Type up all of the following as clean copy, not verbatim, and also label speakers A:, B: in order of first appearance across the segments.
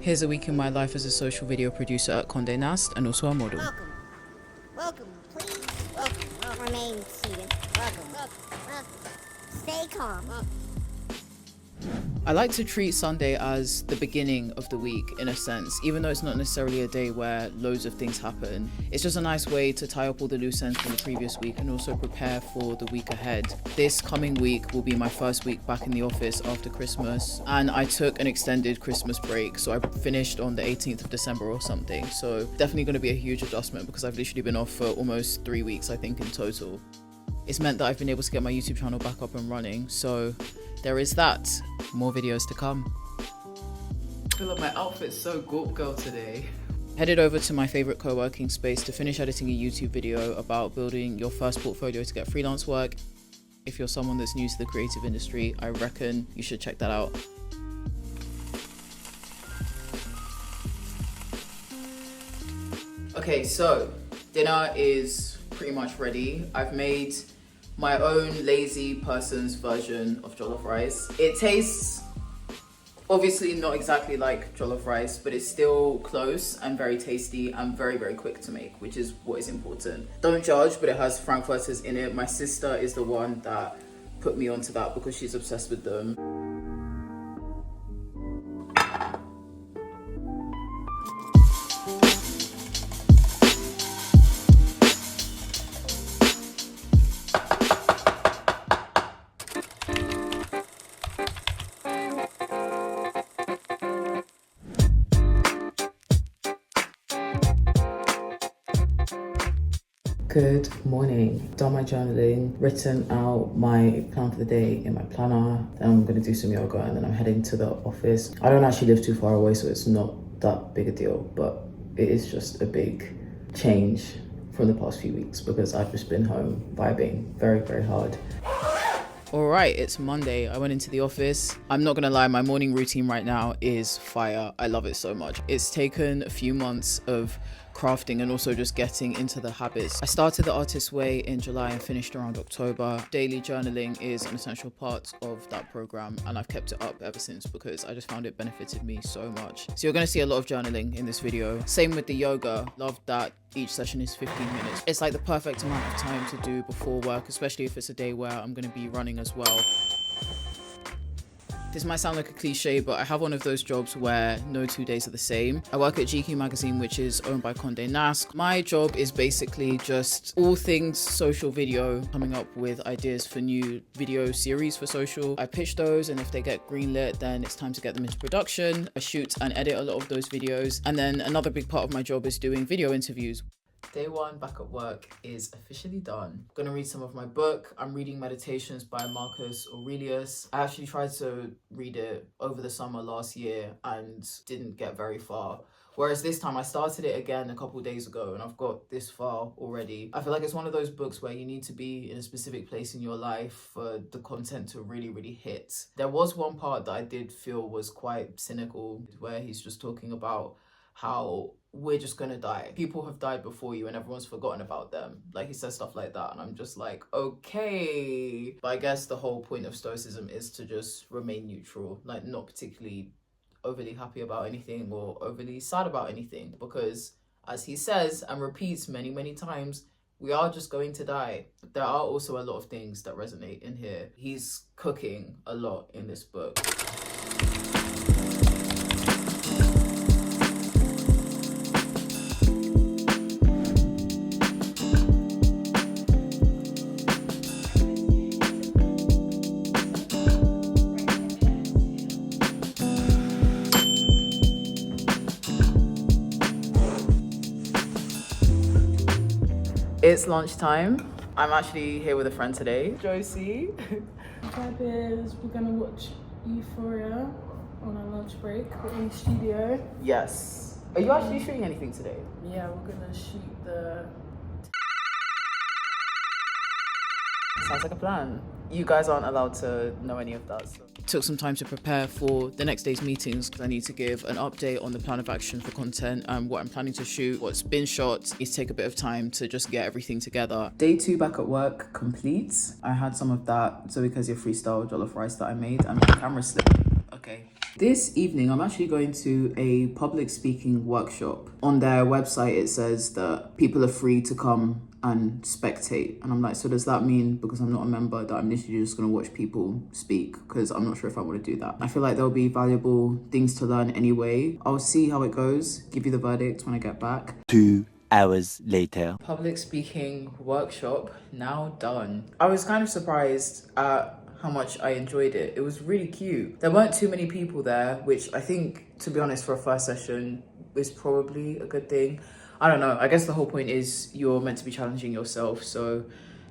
A: Here's a week in my life as a social video producer at Condé Nast and also a model.
B: Welcome. Welcome, please. Welcome. Remain seated. Welcome. Stay calm.
A: I like to treat Sunday as the beginning of the week in a sense, even though it's not necessarily a day where loads of things happen. It's just a nice way to tie up all the loose ends from the previous week and also prepare for the week ahead. This coming week will be my first week back in the office after Christmas, and I took an extended Christmas break, so I finished on the 18th of December or something. So definitely going to be a huge adjustment because I've literally been off for almost 3 weeks, I think, in total. It's meant that I've been able to get my YouTube channel back up and running, so there is that. More videos to come. I feel like my outfit's so Gorp girl today. Headed over to my favorite co-working space to finish editing a YouTube video about building your first portfolio to get freelance work. If you're someone that's new to the creative industry, I reckon you should check that out. Okay, so dinner is pretty much ready. I've made my own lazy person's version of jollof rice. It tastes obviously not exactly like jollof rice, but it's still close and very tasty and very, very quick to make, which is what is important. Don't judge, but it has frankfurters in it. My sister is the one that put me onto that because she's obsessed with them. Good morning. Done my journaling, written out my plan for the day in my planner. Then I'm gonna do some yoga and then I'm heading to the office. I don't actually live too far away, so it's not that big a deal, but it is just a big change from the past few weeks because I've just been home vibing very, very hard. All right, it's Monday. I went into the office. I'm not gonna lie, my morning routine right now is fire. I love it so much. It's taken a few months of crafting and also just getting into the habits. I started the Artist's Way in July and finished around October. Daily journaling is an essential part of that program and I've kept it up ever since because I just found it benefited me so much. So you're gonna see a lot of journaling in this video. Same with the yoga. Love that each session is 15 minutes. It's like the perfect amount of time to do before work, especially if it's a day where I'm gonna be running as well. This might sound like a cliche, but I have one of those jobs where no 2 days are the same. I work at GQ magazine, which is owned by Condé Nast. My job is basically just all things social video, coming up with ideas for new video series for social. I pitch those, and if they get greenlit, then it's time to get them into production. I shoot and edit a lot of those videos. And then another big part of my job is doing video interviews. Day one back at work is officially done. I'm gonna read some of my book. I'm reading Meditations by Marcus Aurelius. I actually tried to read it over the summer last year and didn't get very far. Whereas this time I started it again a couple days ago and I've got this far already. I feel like it's one of those books where you need to be in a specific place in your life for the content to really, really hit. There was one part that I did feel was quite cynical where he's just talking about how we're just gonna die. People have died before you and everyone's forgotten about them. Like, he says stuff like that and I'm just like, okay. But I guess the whole point of stoicism is to just remain neutral, like not particularly overly happy about anything or overly sad about anything, because as he says and repeats many, many times, we are just going to die. There are also a lot of things that resonate in here. He's cooking a lot in this book. It's lunchtime. I'm actually here with a friend today, Josie.
C: Vibe is we're gonna watch Euphoria on our lunch break. We're in the studio.
A: Yes. Are you actually shooting anything today?
C: Yeah, we're gonna shoot the...
A: Sounds like a plan. You guys aren't allowed to know any of that. So. Took some time to prepare for the next day's meetings because I need to give an update on the plan of action for content and what I'm planning to shoot, what's been shot. Is take a bit of time to just get everything together. Day 2 back at work complete. I had some of that Zoë Kezia freestyle jollof rice that I made and my camera slipped. Okay, This evening, I'm actually going to a public speaking workshop. On their website, it says that people are free to come and spectate. And I'm like, so does that mean, because I'm not a member, that I'm literally just going to watch people speak? Because I'm not sure if I want to do that. I feel like there'll be valuable things to learn anyway. I'll see how it goes, give you the verdict when I get back.
D: 2 hours later.
A: Public speaking workshop now done. I was kind of surprised at how much I enjoyed it. It was really cute. There weren't too many people there, which I think, to be honest, for a first session is probably a good thing. I don't know. I guess the whole point is you're meant to be challenging yourself. So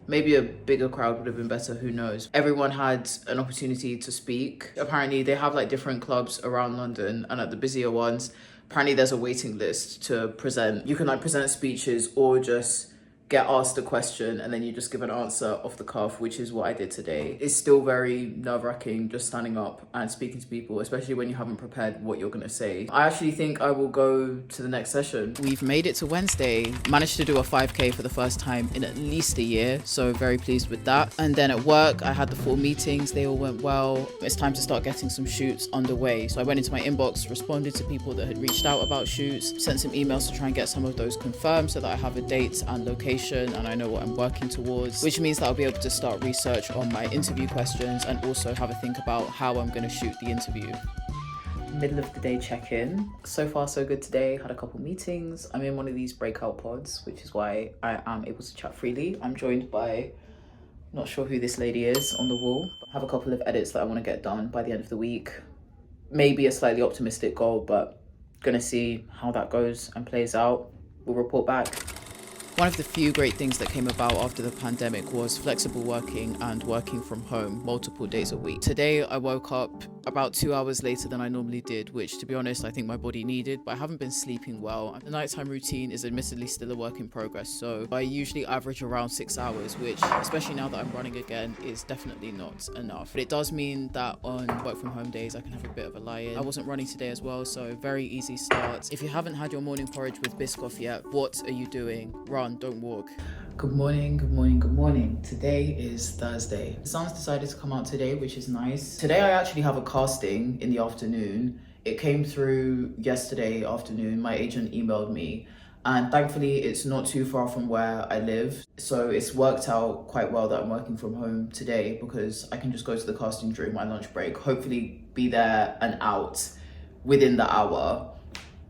A: maybe a bigger crowd would have been better. Who knows? Everyone had an opportunity to speak. Apparently they have like different clubs around London, and at the busier ones, apparently there's a waiting list to present. You can like present speeches or just get asked a question and then you just give an answer off the cuff, which is what I did today. It's still very nerve-wracking just standing up and speaking to people, especially when you haven't prepared what you're gonna say. I actually think I will go to the next session. We've made it to Wednesday. Managed to do a 5K for the first time in at least a year, so very pleased with that. And then at work, I had the 4 meetings. They all went well. It's time to start getting some shoots underway. So I went into my inbox, responded to people that had reached out about shoots, sent some emails to try and get some of those confirmed so that I have a date and location and I know what I'm working towards, which means that I'll be able to start research on my interview questions and also have a think about how I'm going to shoot the interview. Middle of the day check-in. So far so good today. Had a couple meetings. I'm in one of these breakout pods, which is why I am able to chat freely. I'm joined by, not sure who this lady is on the wall. I have a couple of edits that I want to get done by the end of the week. Maybe a slightly optimistic goal, but gonna see how that goes and plays out. We'll report back. One of the few great things that came about after the pandemic was flexible working and working from home multiple days a week. Today, I woke up about 2 hours later than I normally did, which to be honest, I think my body needed, but I haven't been sleeping well. The nighttime routine is admittedly still a work in progress, so I usually average around 6 hours, which, especially now that I'm running again, is definitely not enough. But it does mean that on work from home days, I can have a bit of a lie-in. I wasn't running today as well, so very easy start. If you haven't had your morning porridge with Biscoff yet, what are you doing? Run, don't walk. Good morning, good morning, good morning. Today is Thursday. The sun's decided to come out today, which is nice. Today I actually have a casting in the afternoon. It came through yesterday afternoon. My agent emailed me and thankfully it's not too far from where I live. So it's worked out quite well that I'm working from home today because I can just go to the casting during my lunch break, hopefully be there and out within the hour.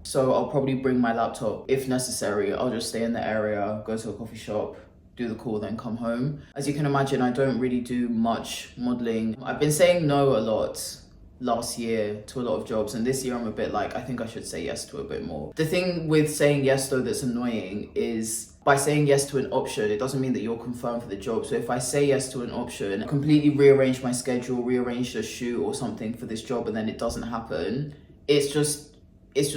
A: So I'll probably bring my laptop if necessary. I'll just stay in the area, go to a coffee shop, do the call, then come home. As you can imagine, I don't really do much modeling. I've been saying no a lot last year to a lot of jobs, and this year I'm a bit like, I think I should say yes to a bit more. The thing with saying yes though that's annoying is by saying yes to an option, it doesn't mean that you're confirmed for the job. So if I say yes to an option, completely rearrange my schedule, rearrange the shoot or something for this job, and then it doesn't happen, it's just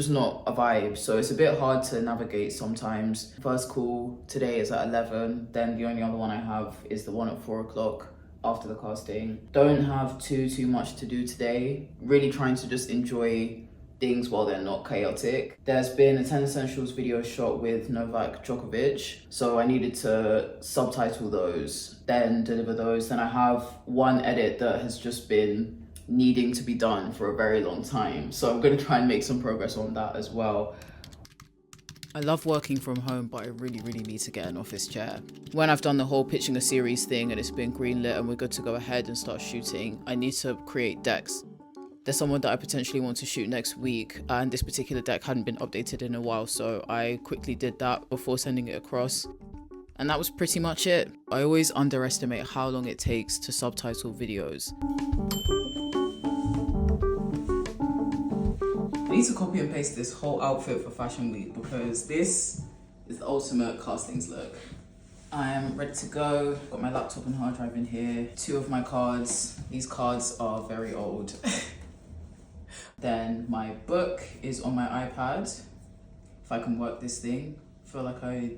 A: not a vibe. So it's a bit hard to navigate sometimes. First call today is at 11. Then the only other one I have is the one at 4 o'clock after the casting. Don't have too much to do today. Really trying to just enjoy things while they're not chaotic. There's been a 10 Essentials video shot with Novak Djokovic. So I needed to subtitle those, then deliver those. Then I have one edit that has just been needing to be done for a very long time. So I'm going to try and make some progress on that as well. I love working from home, but I really need to get an office chair. When I've done the whole pitching a series thing and it's been greenlit and we're good to go ahead and start shooting, I need to create decks. There's someone that I potentially want to shoot next week and this particular deck hadn't been updated in a while, so I quickly did that before sending it across. And that was pretty much it. I always underestimate how long it takes to subtitle videos. I need to copy and paste this whole outfit for Fashion Week because this is the ultimate castings look. I am ready to go. Got my laptop and hard drive in here. 2 of my cards. These cards are very old. Then my book is on my iPad. If I can work this thing. I feel like I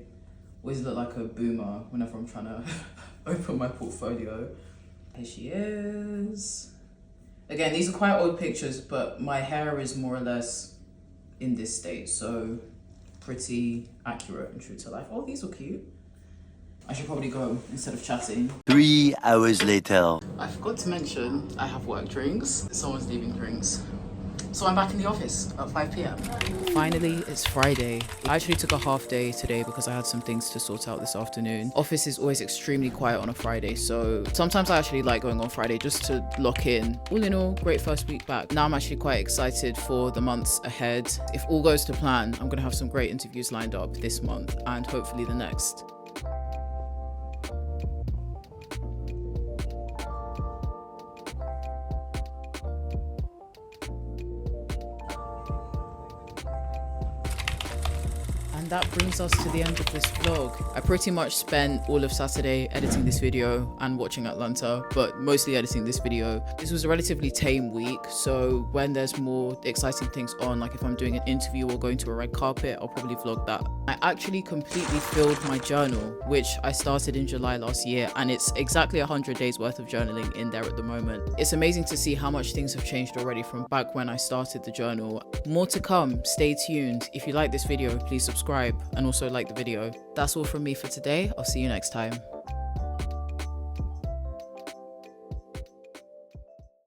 A: always look like a boomer whenever I'm trying to open my portfolio. Here she is. Again, these are quite old pictures, but my hair is more or less in this state, so pretty accurate and true to life. Oh, these are cute. I should probably go instead of chatting.
D: 3 hours later.
A: I forgot to mention I have work drinks. Someone's leaving drinks. So I'm back in the office at 5 p.m. Finally, it's Friday. I actually took a half day today because I had some things to sort out this afternoon. Office is always extremely quiet on a Friday, so sometimes I actually like going on Friday just to lock in. All in all, great first week back. Now I'm actually quite excited for the months ahead. If all goes to plan, I'm gonna have some great interviews lined up this month and hopefully the next. And that brings us to the end of this vlog. I pretty much spent all of Saturday editing this video and watching Atlanta, but mostly editing this video. This was a relatively tame week, so when there's more exciting things on, like if I'm doing an interview or going to a red carpet, I'll probably vlog that. I actually completely filled my journal, which I started in July last year, and it's exactly 100 days worth of journaling in there at the moment. It's amazing to see how much things have changed already from back when I started the journal. More to come, stay tuned. If you like this video, please subscribe and also like the video. That's all from me for today. I'll see you next time.